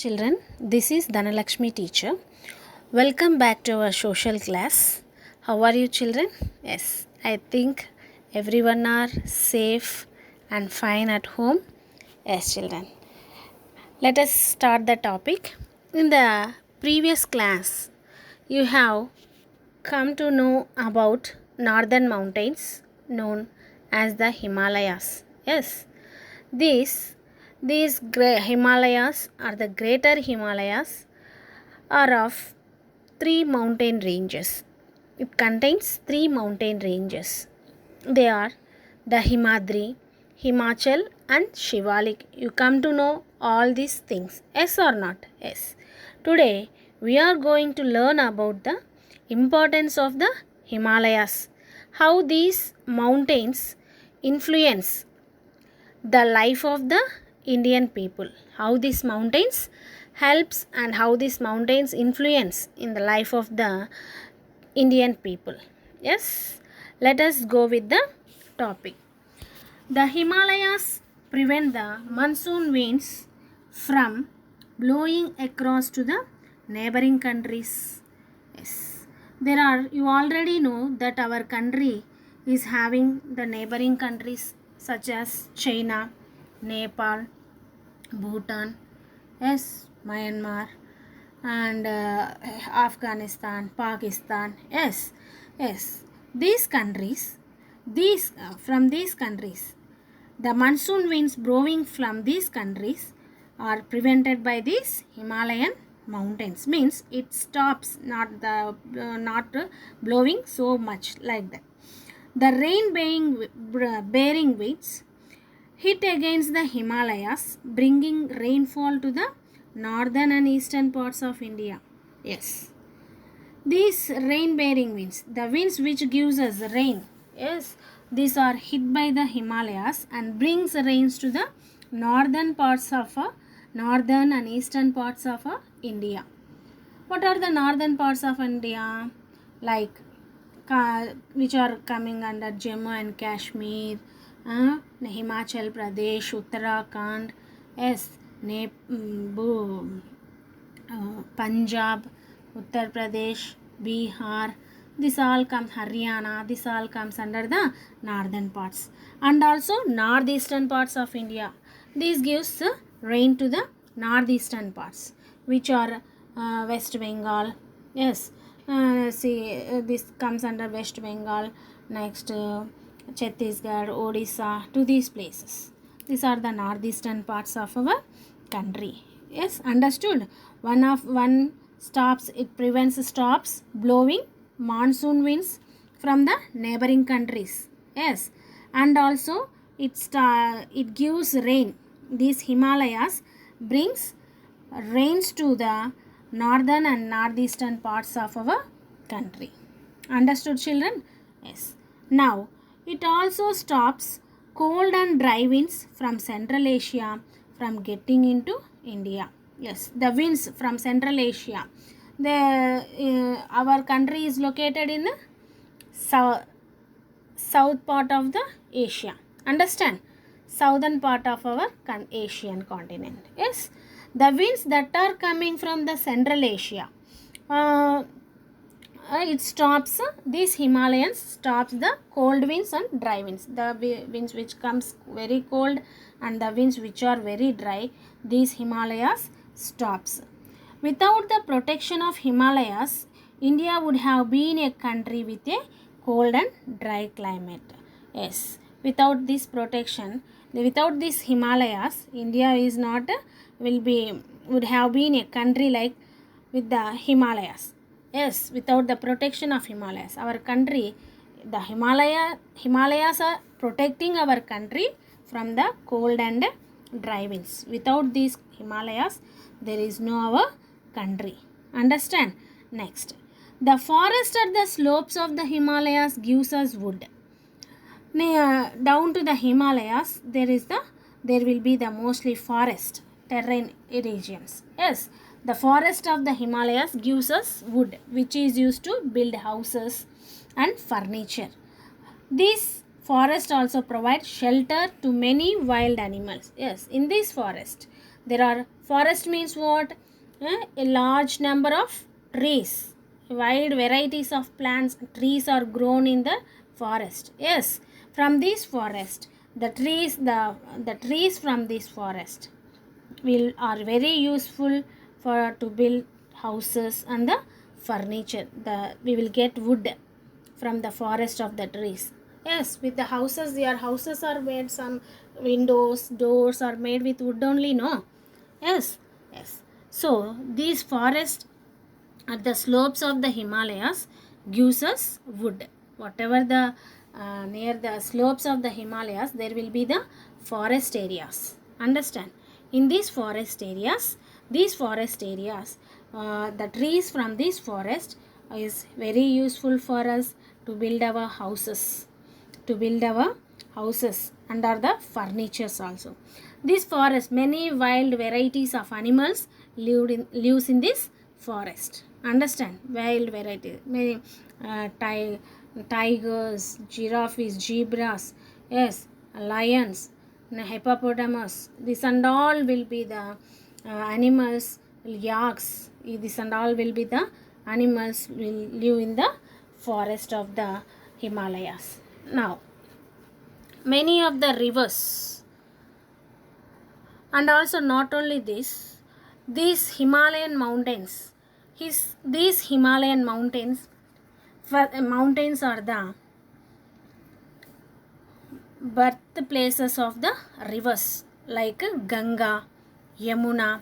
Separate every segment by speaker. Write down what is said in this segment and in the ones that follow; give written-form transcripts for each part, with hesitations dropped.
Speaker 1: Children, this is Dhanalakshmi teacher. Welcome back to our social class. How are you children? Yes, I think everyone are safe and fine at home. Yes, children. Let us start the topic. In the previous class, you have come to know about northern mountains known as the Himalayas. Yes, these Himalayas are the greater Himalayas are of three mountain ranges. It contains three mountain ranges. They are the Himadri, Himachal, and Shivalik. You come to know all these things. Yes or not? Yes. Today we are going to learn about the importance of the Himalayas. How these mountains influence the life of the Indian people. How these mountains helps and how these mountains influence in the life of the Indian people. Yes, let us go with the topic. The Himalayas prevent the monsoon winds from blowing across to the neighboring countries. Yes, there are, you already know that our country is having the neighboring countries such as China, Nepal, Bhutan, yes, Myanmar, and Afghanistan, Pakistan, yes. These countries, from these countries, the monsoon winds blowing from these countries are prevented by these Himalayan mountains. Means it stops, not blowing so much like that. The bearing winds hit against the Himalayas, bringing rainfall to the northern and eastern parts of India. Yes, these rain-bearing winds, the winds which gives us rain, yes, these are hit by the Himalayas and brings rains to the northern parts of northern and eastern parts of India. What are the northern parts of India? Like which are coming under Jammu and Kashmir, Himachal Pradesh, Uttarakhand, yes, Punjab, Uttar Pradesh, Bihar. This all comes Haryana. This all comes under the northern parts, and also northeastern parts of India. This gives rain to the northeastern parts, which are West Bengal. Yes, this comes under West Bengal. Next, Chhattisgarh, Odisha, to these places. These are the northeastern parts of our country. Yes, understood. One stops, it stops blowing monsoon winds from the neighboring countries. Yes, and also it gives rain. These Himalayas brings rains to the northern and northeastern parts of our country. Understood children? Yes. Now it also stops cold and dry winds from Central Asia from getting into India. Yes, the winds from Central Asia. Our country is located in the south part of the Asia. Understand? Southern part of our Asian continent. Yes, the winds that are coming from the Central Asia, it stops these Himalayans stops the cold winds and dry winds. The winds which comes very cold and the winds which are very dry, these Himalayas stops. Without the protection of Himalayas, India would have been a country with a cold and dry climate. Yes, without this protection, without these Himalayas, India is not would have been a country like with the Himalayas. Yes, without the protection of Himalayas, our country, the Himalayas are protecting our country from the cold and dry winds. Without these Himalayas, there is no our country. Understand? Next, the forest at the slopes of the Himalayas gives us wood. Down to the Himalayas, there will be the mostly forest terrain regions. Yes, the forest of the Himalayas gives us wood, which is used to build houses and furniture. These forests also provide shelter to many wild animals. Yes, in this forest there are Forest means what? A large number of trees. Wide varieties of plants, trees are grown in the forest. Yes, from this forest, the trees from this forest are very useful for to build houses and the furniture. We will get wood from the forest of the trees. Yes, with the houses, their houses are made, some windows, doors are made with wood only, no? Yes, yes. So these forests at the slopes of the Himalayas gives us wood. Whatever the near the slopes of the Himalayas, there will be the forest areas. Understand? In these forest areas, the trees from this forest is very useful for us to build our houses, and are the furnitures also. This forest, many wild varieties of animals lives in this forest. Understand? Wild variety, many tigers, giraffes, zebras, yes, lions, hippopotamus. This and all will be the animals. Yaks. This and all will be the animals will live in the forest of the Himalayas. Now, many of the rivers, and also not only this, these Himalayan mountains, mountains are the birthplaces of the rivers like Ganga, Yamuna,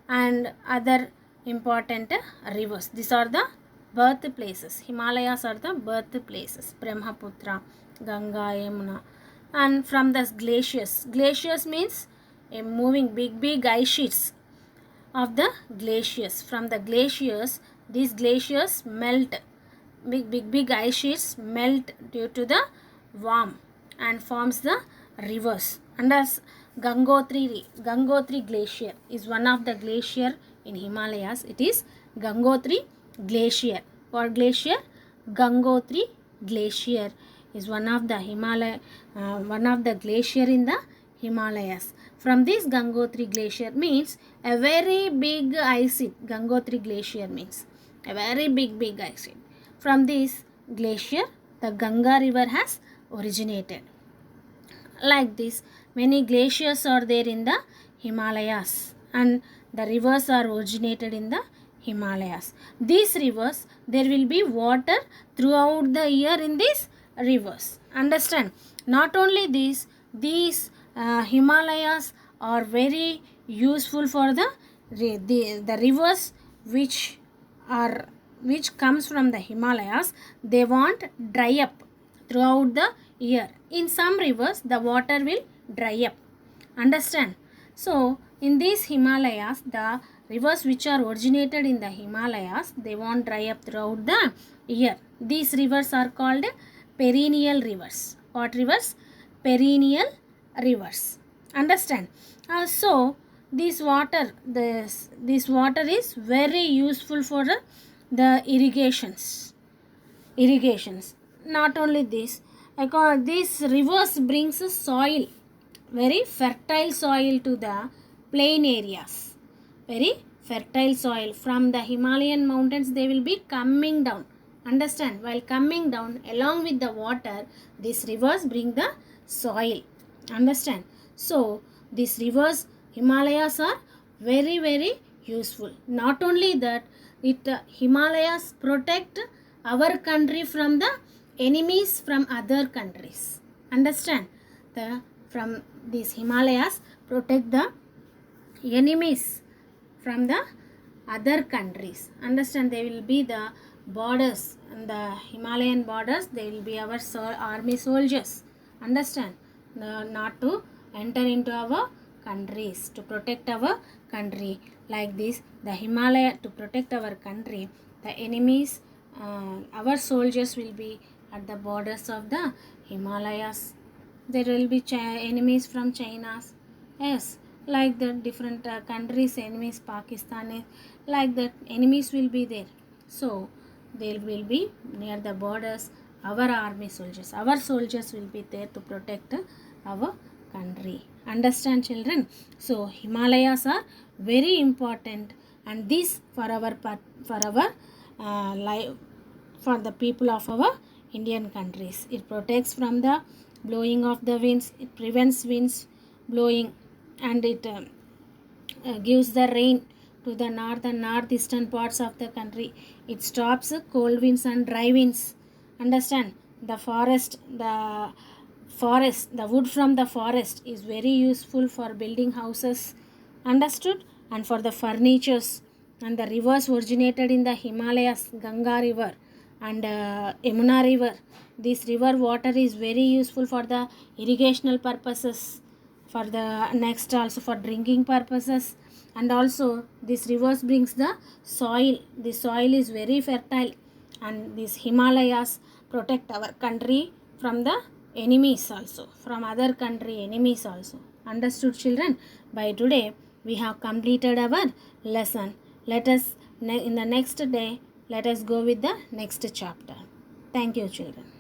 Speaker 1: and other important rivers. These are the birthplaces. Himalayas are the birthplaces. Brahmaputra, Ganga, Yamuna. And from the glaciers means a moving big ice sheets of the glaciers. From the glaciers, these glaciers melt. Big ice sheets melt due to the warm and forms the rivers. And as Gangotri glacier is one of the glacier in Himalayas. It is Gangotri glacier. What glacier? Gangotri glacier is one of the glacier in the Himalayas. From this Gangotri glacier means a very big ice sheet. Gangotri glacier means a very big ice sheet. From this glacier, the Ganga river has originated. Like this, many glaciers are there in the Himalayas, and the rivers are originated in the Himalayas. These rivers, there will be water throughout the year in these rivers. Understand? Not only these Himalayas are very useful for the rivers which comes from the Himalayas. They won't dry up throughout the year. In some rivers, the water will dry up. Understand? So, in these Himalayas, the rivers which are originated in the Himalayas, they won't dry up throughout the year. These rivers are called perennial rivers. What rivers? Perennial rivers. Understand? So, this water is very useful for the irrigations. Not only this, these rivers brings soil, very fertile soil to the plain areas. Very fertile soil from the Himalayan mountains. They will be coming down. Understand? While coming down along with the water, these rivers bring the soil. Understand? So these rivers, Himalayas, are very useful. Not only that, Himalayas protect our country from the enemies from other countries. Understand? From these Himalayas protect the enemies from the other countries. Understand? They will be the borders, and the Himalayan borders, they will be our army soldiers. Understand? Not to enter into our countries, to protect our country. Like this, the Himalaya, to protect our country, the enemies, our soldiers will be at the borders of the Himalayas. There will be enemies from China. Yes, like the different countries, enemies, Pakistan, like that enemies will be there. So they will be near the borders. Our army soldiers, our soldiers will be there to protect our country. Understand, children? So Himalayas are very important, and this for our life, for the people of our Indian countries. It protects from the blowing of the winds. It prevents winds blowing, and it gives the rain to the north and northeastern parts of the country. It stops cold winds and dry winds. Understand? The wood from the forest is very useful for building houses. Understood? And for the furnitures. And the rivers originated in the Himalayas, Ganga river and Yamuna river. This river water is very useful for the irrigational purposes, for the next also for drinking purposes, and also this rivers brings the soil. The soil is very fertile, and these Himalayas protect our country from the enemies also, from other country enemies also. Understood, children? By today we have completed our lesson. Let us in the next day let us go with the next chapter. Thank you, children.